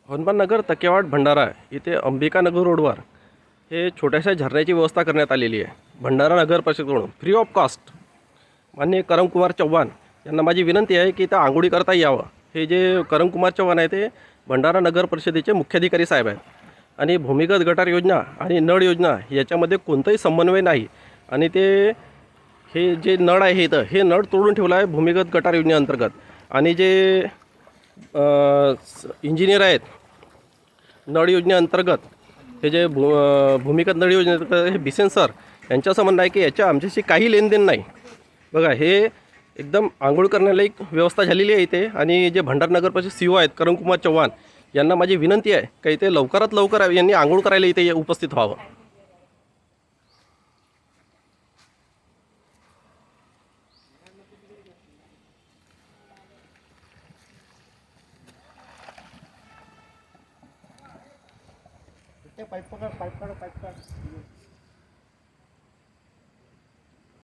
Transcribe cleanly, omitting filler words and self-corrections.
हनुमाननगर तकेवाड भंडारा इथे अंबिकानगर रोडवर हे छोट्याशा झरण्याची व्यवस्था करण्यात आलेली आहे. भंडारा नगर परिषदेकडून फ्री ऑफ कॉस्ट. माननीय करमकुमार चव्हाण यांना माझी विनंती आहे की इथं आंघोळी करता यावं. हे जे करमकुमार चव्हाण आहे ते भंडारा नगर परिषदेचे मुख्याधिकारी साहेब आहेत आणि भूमिगत गटार योजना आणि नळ योजना याच्यामध्ये कोणताही समन्वय नाही. आणि ते हे जे नळ आहे इथं हे नळ तोडून ठेवलं आहे भूमिगत गटार योजनेअंतर्गत. आणि जे इंजिनियर आहेत नळ योजनेअंतर्गत हे जे भूमिगत नळ योजनेअंतर्गत हे बिसेन सर यांचं असं म्हणणं आहे की याच्या आमच्याशी काही लेनदेन नाही. बघा हे एकदम आंघोळ करण्याला एक व्यवस्था झालेली आहे इथे. आणि जे भंडारा नगर परिषद CEO आहेत करमकुमार चव्हाण यांना माझी विनंती आहे की इथे लवकरात लवकर यांनी आंघोळ करायला इथे उपस्थित व्हावं. पाईप पकड पाईप काढ पाईप काढ.